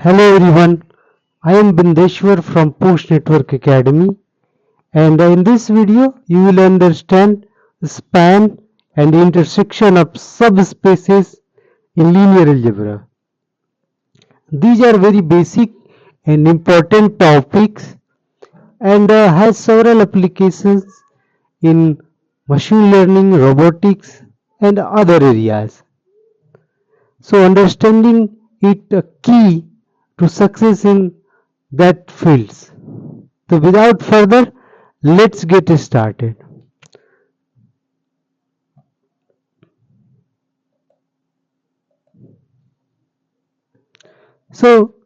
Hello everyone, I am Bindeshwar from PostNetwork Academy, and in this video you will understand the span and intersection of subspaces in linear algebra. These are very basic and important topics and has several applications in machine learning, robotics and other areas. So understanding it a key to success in that fields. So without further, let's get started. So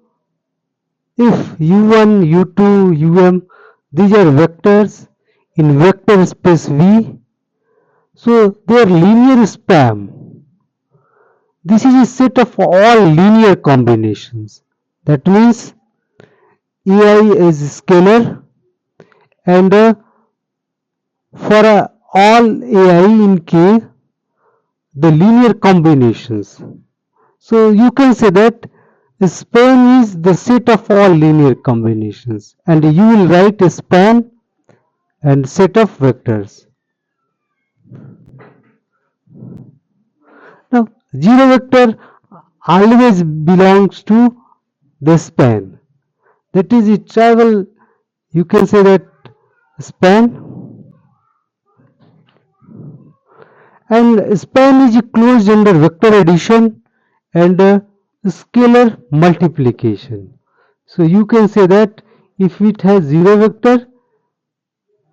if u1, u2, um, these are vectors in vector space V, so they are linear span. This is a set of all linear combinations. That means AI is scalar and for all AI in K, the linear combinations. So you can say that span is the set of all linear combinations, and you will write a span and set of vectors. Now, zero vector always belongs to the span. That is, it travel. You can say that span, and span is closed under vector addition and scalar multiplication. So you can say that if it has zero vector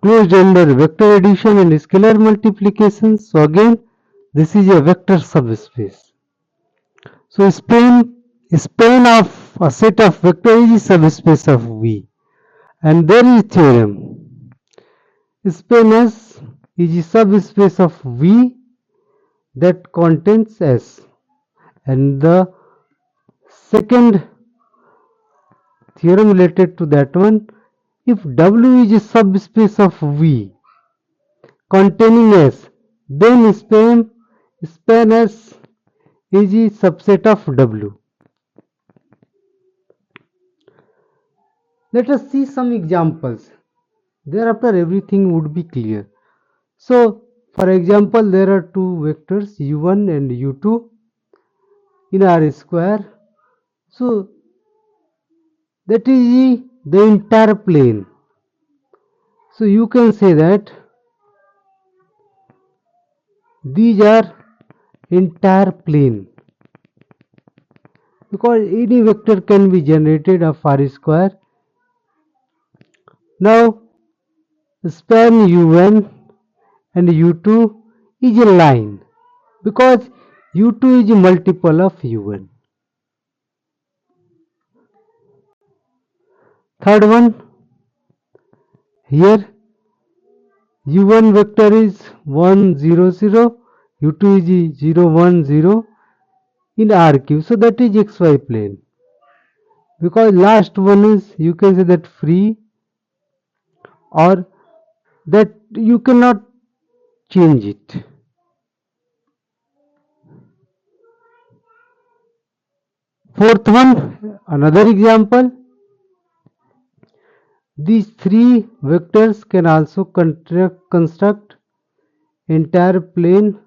closed under vector addition and scalar multiplication, so again this is a vector subspace. So span of a set of vector is a subspace of V, and there is theorem. Span S is a subspace of V that contains S, and the second theorem related to that one, if W is a subspace of V containing S, then span S is a subset of W. Let us see some examples. Thereafter everything would be clear. So for example, there are two vectors u1 and u2 in R square. So that is the entire plane. So you can say that these are entire plane, because any vector can be generated of R square. Now span u1 and u2 is a line, because u2 is a multiple of u1. Third one, here u1 vector is 1 0 0, u2 is 0 1 0 in RQ, so that is xy plane, because last one is, you can say that free, or that you cannot change it. Fourth one, another example, these three vectors can also construct entire plane,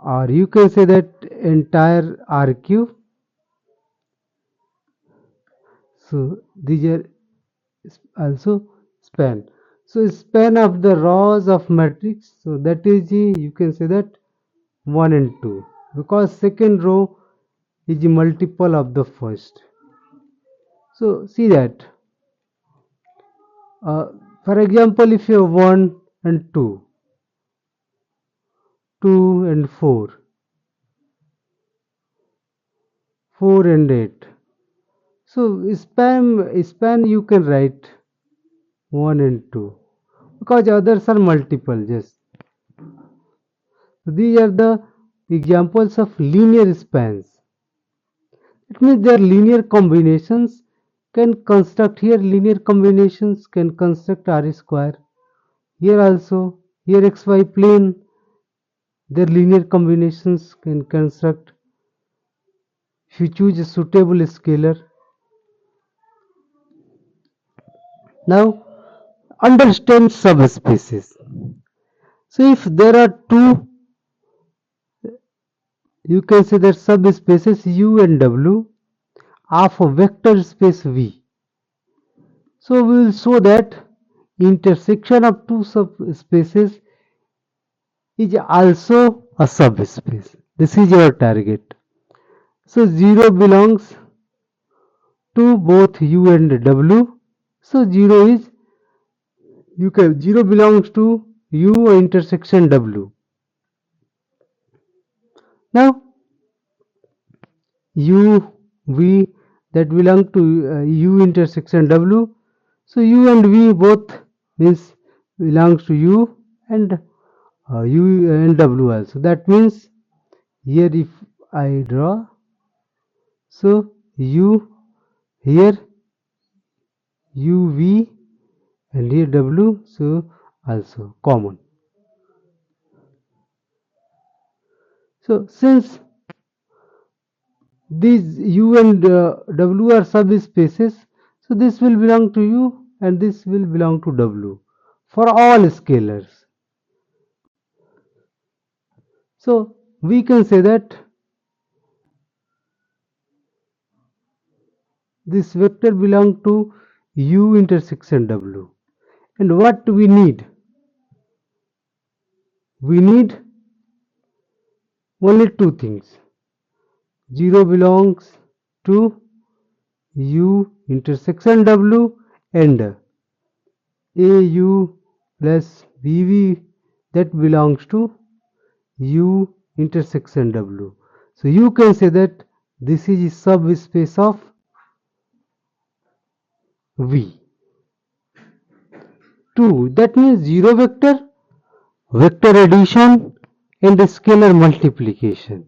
or you can say that entire RQ. So these are also span. So span of the rows of matrix, so that is you can say that 1 and 2, because second row is a multiple of the first. So see that for example, if you have 1 and 2, 2 and 4, 4 and 8, so span you can write 1 and 2, because others are multiple. Just so these are the examples of linear spans. It means their linear combinations can construct, here linear combinations can construct R square, here also, here xy plane, their linear combinations can construct If you choose a suitable scalar, now understand subspaces. So if there are two, you can say that subspaces U and W of a vector space V. So we will show that intersection of two subspaces is also a subspace. This is your target. So 0 belongs to both U and W. So 0 is, you can, 0 belongs to U intersection W. Now U, V that belong to U intersection W. So U and V both means belongs to U and U and W also. That means here if I draw, so U here UV and here W, so also common. So since these U and W are subspaces, so this will belong to U and this will belong to W for all scalars. So we can say that this vector belong to U intersection W. And what we need? We need only two things. 0 belongs to U intersection W and AU plus BV that belongs to U intersection W. So you can say that this is a subspace of V. 2. That means 0 vector, vector addition and scalar multiplication.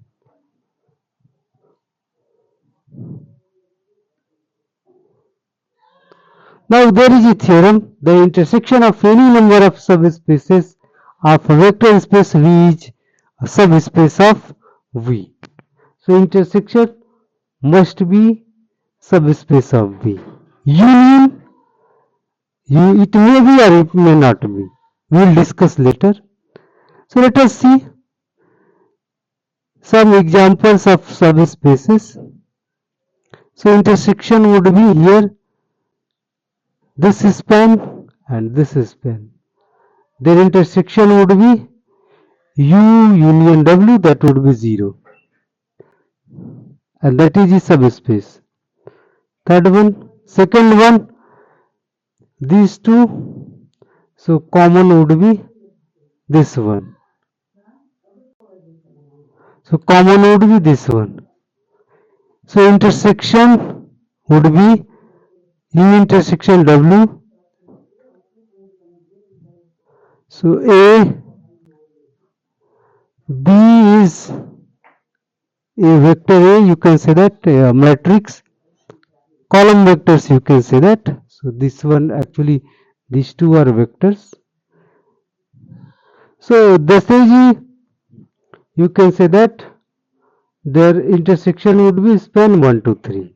Now there is a theorem, the intersection of any number of subspaces of a vector space V is a subspace of V. So intersection must be subspace of V. Union, it may be or it may not be. We will discuss later. So let us see some examples of subspaces. So intersection would be here this span and this span. Their intersection would be U union W, that would be 0. And that is the subspace. Third one, second one, these two, so common would be this one. So common would be this one. So intersection would be U intersection W. So A, B is a vector A, you can say that a matrix. Column vectors, you can say that. So this one, actually these two are vectors. So this is, you can say that their intersection would be span 1, 2, 3.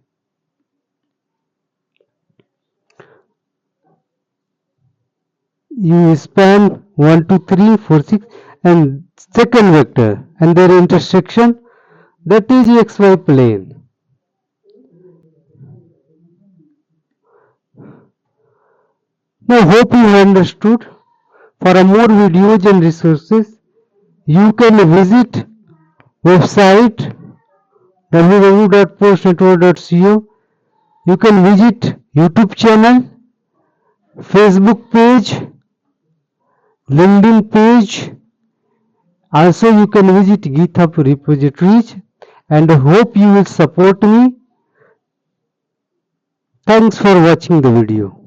You span 1, 2, 3, 4, 6 and second vector and their intersection, that is xy plane. Now hope you understood. For more videos and resources, you can visit website www.postnetwork.co. You can visit YouTube channel, Facebook page, LinkedIn page. Also you can visit GitHub repositories and hope you will support me. Thanks for watching the video.